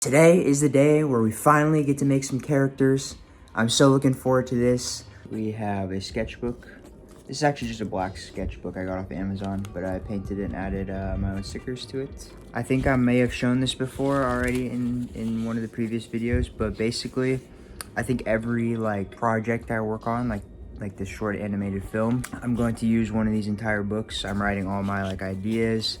Today is the day where we finally get to make some characters. I'm so looking forward to this. We have a sketchbook. This is actually just a black sketchbook I got off Amazon, but I painted it and added my own stickers to it. I think I may have shown this before already in one of the previous videos, but basically, I think every project I work on, like this short animated film, I'm going to use one of these entire books. I'm writing all my ideas,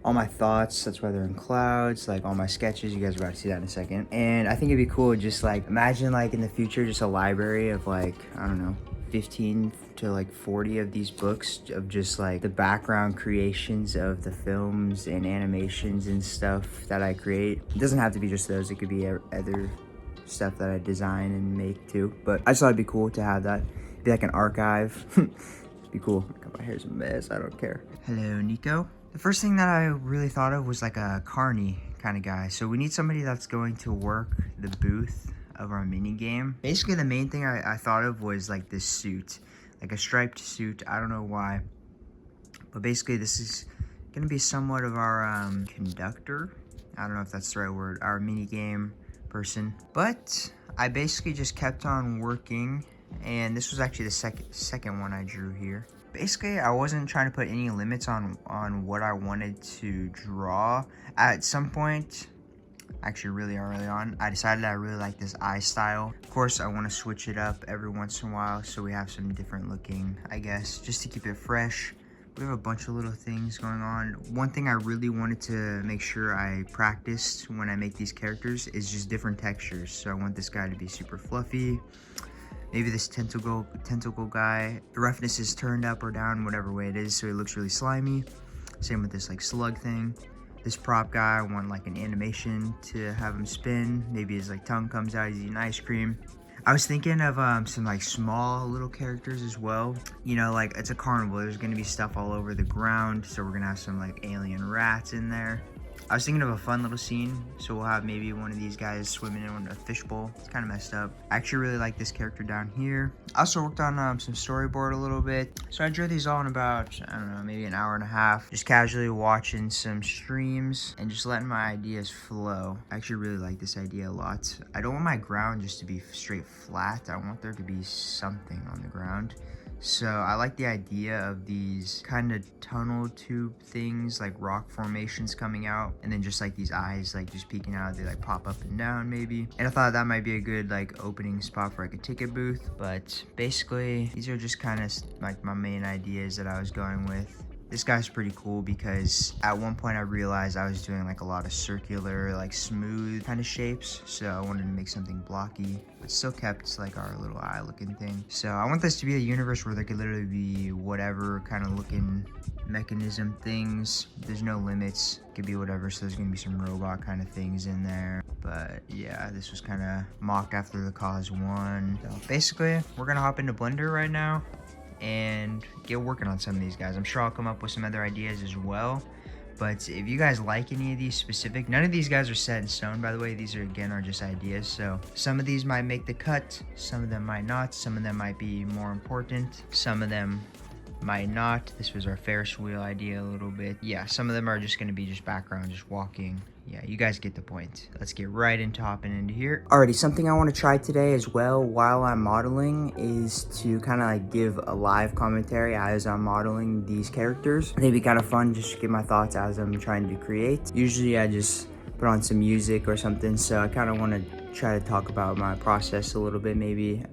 all my thoughts. That's why they're in clouds, all my sketches. You guys are about to see that in a second. And I think it'd be cool, just imagine in the future, just a library of I don't know, 15 to 40 of these books of just the background creations of the films and animations and stuff that I create. It doesn't have to be just those, it could be other stuff that I design and make too. But I just thought it'd be cool to have that. It'd be like an archive. It'd be cool. My hair's a mess, I don't care. Hello, Nico. The first thing that I really thought of was a carny kind of guy. So we need somebody that's going to work the booth of our mini game. Basically, the main thing I thought of was this suit, a striped suit. I don't know why, but basically this is gonna be somewhat of our conductor. I don't know if that's the right word, our mini game person. But I basically just kept on working, and this was actually the second one I drew here. Basically, I wasn't trying to put any limits on what I wanted to draw. At some point, actually really early on, I decided I really like this eye style. Of course, I want to switch it up every once in a while so we have some different looking, I guess, just to keep it fresh. We have a bunch of little things going on. One thing I really wanted to make sure I practiced when I make these characters is just different textures. So I want this guy to be super fluffy. Maybe this tentacle guy, the roughness is turned up or down, whatever way it is, so he looks really slimy. Same with this slug thing. This prop guy, I want an animation to have him spin. Maybe his tongue comes out, he's eating ice cream. I was thinking of some small little characters as well. You know, it's a carnival, there's gonna be stuff all over the ground, so we're gonna have some alien rats in there. I was thinking of a fun little scene, so we'll have maybe one of these guys swimming in a fishbowl. It's kind of messed up. I actually really like this character down here. I also worked on some storyboard a little bit. So I drew these all in about, I don't know, maybe an hour and a half. Just casually watching some streams and just letting my ideas flow. I actually really like this idea a lot. I don't want my ground just to be straight flat. I want there to be something on the ground. So I like the idea of these kind of tunnel tube things, rock formations coming out, and then just these eyes just peeking out. They pop up and down maybe. And I thought that might be a good opening spot for a ticket booth. But basically these are just kind of my main ideas that I was going with. This guy's pretty cool because at one point I realized I was doing a lot of circular, smooth kind of shapes. So I wanted to make something blocky, but still kept our little eye looking thing. So I want this to be a universe where there could literally be whatever kind of looking mechanism things. There's no limits, it could be whatever. So there's gonna be some robot kind of things in there. But yeah, this was kind of mocked after the cause one. So basically, we're gonna hop into Blender right now and get working on some of these guys. I'm sure I'll come up with some other ideas as well. But if you guys like any of these specific, none of these guys are set in stone, by the way. These are just ideas. So some of these might make the cut, some of them might not, some of them might be more important, some of them might not. This was our Ferris wheel idea a little bit. Yeah, some of them are just gonna be just background, just walking. Yeah, you guys get the point. Let's get right into hopping into here. Alrighty, something I want to try today as well while I'm modeling is to kind of give a live commentary as I'm modeling these characters. I think it'd be kind of fun just to give my thoughts as I'm trying to create. Usually I just put on some music or something, so I kind of want to try to talk about my process a little bit maybe,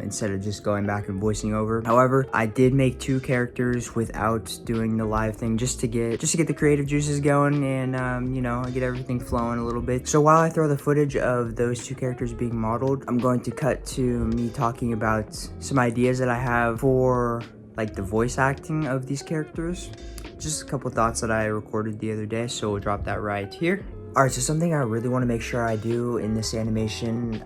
instead of just going back and voicing over. However, I did make two characters without doing the live thing just to get the creative juices going and you know, get everything flowing a little bit. So while I throw the footage of those two characters being modeled, I'm going to cut to me talking about some ideas that I have for the voice acting of these characters. Just a couple thoughts that I recorded the other day, so we'll drop that right here. Alright, so something I really want to make sure I do in this animation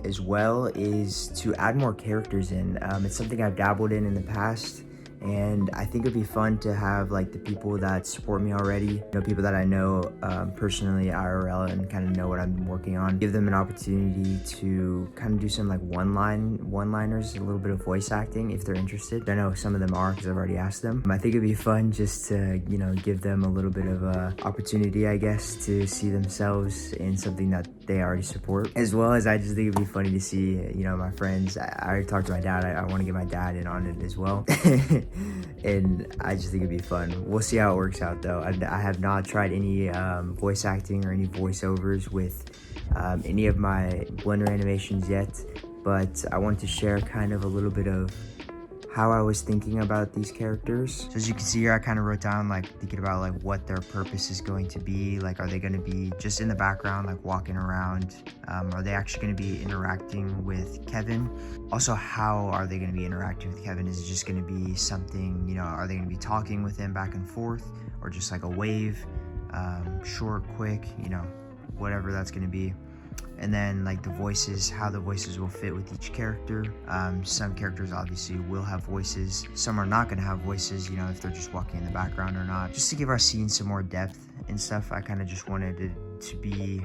as well is to add more characters in. It's something I've dabbled in the past, And I think it'd be fun to have like the people that support me already, you know, people that I know personally IRL and kind of know what I'm working on, give them an opportunity to kind of do some like one-liners, a little bit of voice acting if they're interested. I know some of them are because I've already asked them. I think it'd be fun just to, you know, give them a little bit of a opportunity, I guess, to see themselves in something that they already support, as well as I just think it'd be funny to see, you know, my friends. I already talked to my dad. I want to get my dad in on it as well. And I just think it'd be fun. We'll see how it works out though. I have not tried any voice acting or any voiceovers with any of my Blender animations yet, but I want to share kind of a little bit of how I was thinking about these characters. So as you can see here, I kind of wrote down like thinking about like what their purpose is going to be. Like, are they going to be just in the background, like walking around? Are they actually going to be interacting with Kevin? Also, how are they going to be interacting with Kevin? Is it just going to be something, you know, are they going to be talking with him back and forth, or just like a wave, short, quick, you know, whatever that's going to be. And then like the voices, how the voices will fit with each character. Some characters obviously will have voices. Some are not going to have voices, you know, if they're just walking in the background or not. Just to give our scene some more depth and stuff, I kind of just wanted it to be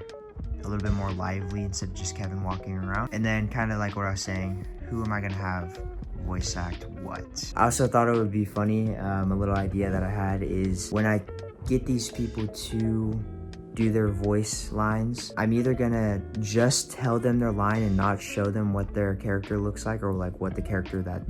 a little bit more lively instead of just Kevin walking around. And then kind of like what I was saying, who am I going to have voice act what? I also thought it would be funny, a little idea that I had is when I get these people to do their voice lines, I'm either gonna just tell them their line and not show them what their character looks like, or like what the character that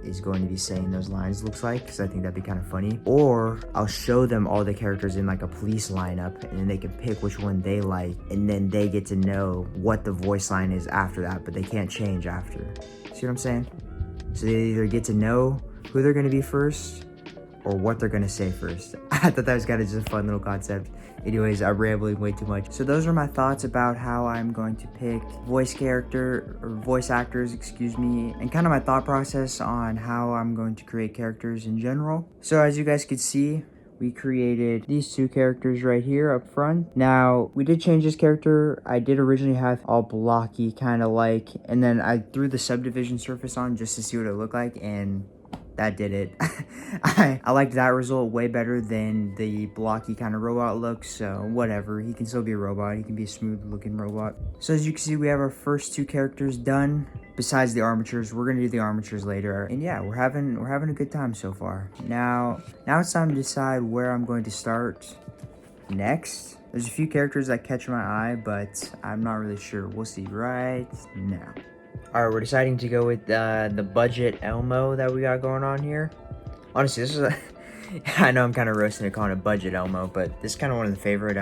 is going to be saying those lines looks like, because I think that'd be kind of funny. Or I'll show them all the characters in like a police lineup, and then they can pick which one they like, and then they get to know what the voice line is after that, but they can't change after. See what I'm saying? So they either get to know who they're gonna be first, or what they're gonna say first. I thought that was kind of just a fun little concept. Anyways, I'm rambling way too much. So those are my thoughts about how I'm going to pick voice actors, excuse me, and kind of my thought process on how I'm going to create characters in general. So as you guys could see, we created these two characters right here up front. Now, we did change this character. I did originally have all blocky, kind of like, and then I threw the subdivision surface on just to see what it looked like, and that did it. I liked that result way better than the blocky kind of robot look, so whatever. He can still be a robot. He can be a smooth looking robot. So as you can see, we have our first two characters done. Besides the armatures, we're gonna do the armatures later. And yeah, we're having a good time so far. Now it's time to decide where I'm going to start next. There's a few characters that catch my eye, but I'm not really sure. We'll see right now. Alright, we're deciding to go with the budget Elmo that we got going on here. Honestly, this is I know I'm kind of roasting it calling it budget Elmo, but this is kind of one of the favorite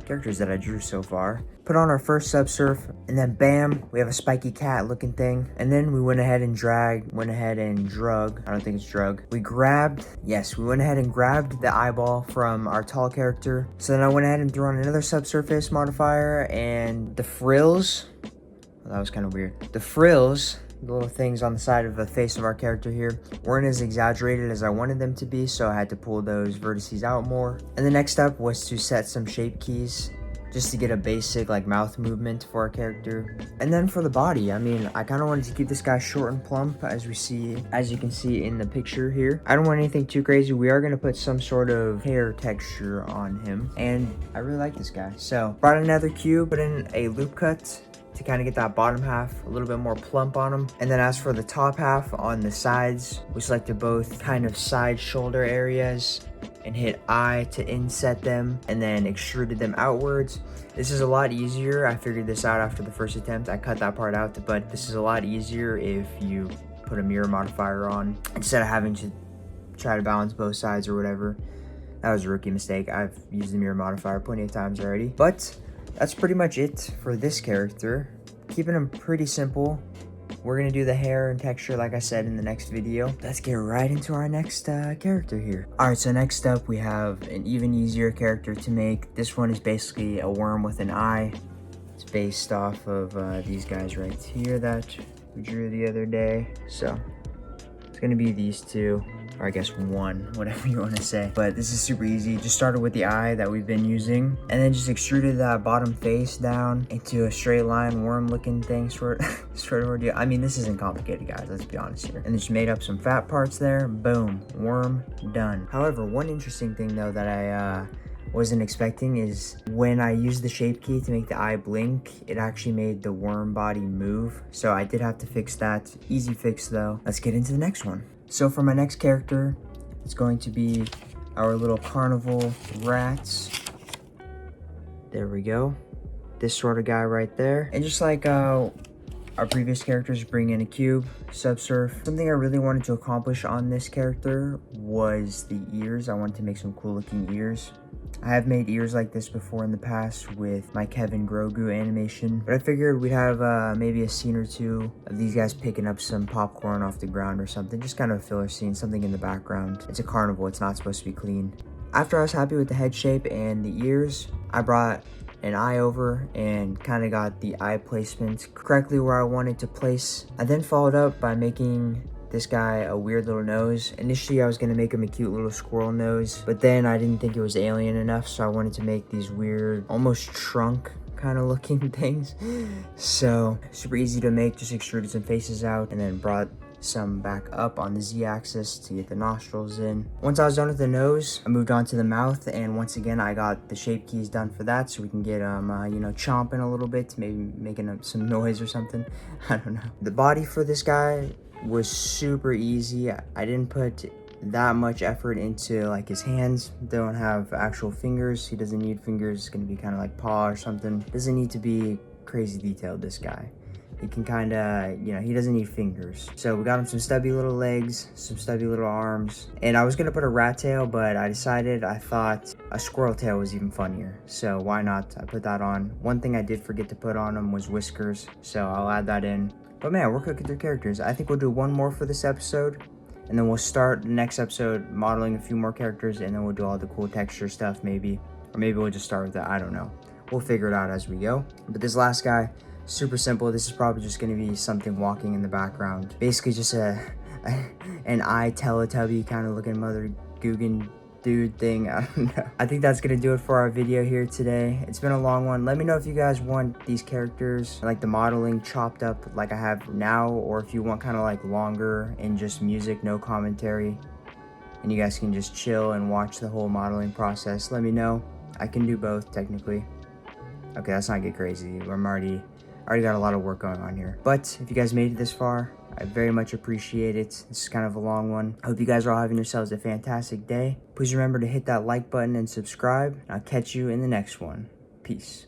characters that I drew so far. Put on our first subsurf, and then bam, we have a spiky cat looking thing. And then we went ahead and drug, I don't think it's drug. We went ahead and grabbed the eyeball from our tall character. So then I went ahead and threw on another subsurface modifier, and the frills. That was kind of weird. The frills, the little things on the side of the face of our character here, weren't as exaggerated as I wanted them to be, so I had to pull those vertices out more. And the next step was to set some shape keys, just to get a basic like mouth movement for our character. And then for the body, I mean, I kind of wanted to keep this guy short and plump, as you can see in the picture here. I don't want anything too crazy. We are going to put some sort of hair texture on him, and I really like this guy. So brought another cube, put in a loop cut to kind of get that bottom half a little bit more plump on them. And then as for the top half on the sides, we selected both kind of side shoulder areas and hit I to inset them, and then extruded them outwards. This is a lot easier. I figured this out after the first attempt. I cut that part out, but this is a lot easier if you put a mirror modifier on instead of having to try to balance both sides or whatever. That was a rookie mistake. I've used the mirror modifier plenty of times already, but that's pretty much it for this character. Keeping them pretty simple. We're gonna do the hair and texture like I said in the next video. Let's get right into our next character here. Alright, so next up we have an even easier character to make. This one is basically a worm with an eye. It's based off of these guys right here that we drew the other day. So it's gonna be these two. or I guess one, whatever you want to say. But this is super easy. Just started with the eye that we've been using, and then just extruded that bottom face down into a straight line worm looking thing, sort of ordeal. I mean, this isn't complicated, guys, let's be honest here. And just made up some fat parts there, boom, worm done. However, one interesting thing though that I wasn't expecting is when I used the shape key to make the eye blink, it actually made the worm body move. So I did have to fix that. Easy fix though. Let's get into the next one. So for my next character, it's going to be our little carnival rats. There we go. This sort of guy right there. And just like our previous characters, bring in a cube, subsurf. Something I really wanted to accomplish on this character was the ears. I wanted to make some cool looking ears. I have made ears like this before in the past with my Kevin Grogu animation, but I figured we'd have maybe a scene or two of these guys picking up some popcorn off the ground or something, just kind of a filler scene, something in the background. It's a carnival, it's not supposed to be clean. After I was happy with the head shape and the ears, I brought an eye over and kind of got the eye placement correctly where I wanted to place. I then followed up by making this guy a weird little nose. Initially I was going to make him a cute little squirrel nose, but then I didn't think it was alien enough, so I wanted to make these weird almost trunk kind of looking things. So super easy to make, just extruded some faces out and then brought some back up on the Z-axis to get the nostrils in. Once I was done with the nose, I moved on to the mouth, and once again I got the shape keys done for that so we can get you know, chomping a little bit, maybe making some noise or something. I don't know. The body for this guy was super easy. I didn't put that much effort into like his hands. Don't have actual fingers. He doesn't need fingers. It's gonna be kind of like paw or something. Doesn't need to be crazy detailed, this guy. He can kind of, you know, he doesn't need fingers. So we got him some stubby little legs, some stubby little arms, and I was gonna put a rat tail, but I thought a squirrel tail was even funnier. So why not? I put that on. One thing I did forget to put on him was whiskers, so I'll add that in. But man, we're cooking through characters. I think we'll do one more for this episode, and then we'll start the next episode modeling a few more characters, and then we'll do all the cool texture stuff maybe. Or maybe we'll just start with that, I don't know. We'll figure it out as we go. But this last guy, super simple. This is probably just gonna be something walking in the background. Basically just an eye Teletubby kind of looking Mother Guggen dude thing. I don't know. I think that's gonna do it for our video here today. It's been a long one. Let me know if you guys want these characters, like the modeling chopped up like I have now, or if you want kind of like longer and just music, no commentary, and you guys can just chill and watch the whole modeling process. Let me know. I can do both technically. Okay, let's not get crazy. I already got a lot of work going on here. But if you guys made it this far, I very much appreciate it. This is kind of a long one. I hope you guys are all having yourselves a fantastic day. Please remember to hit that like button and subscribe. I'll catch you in the next one. Peace.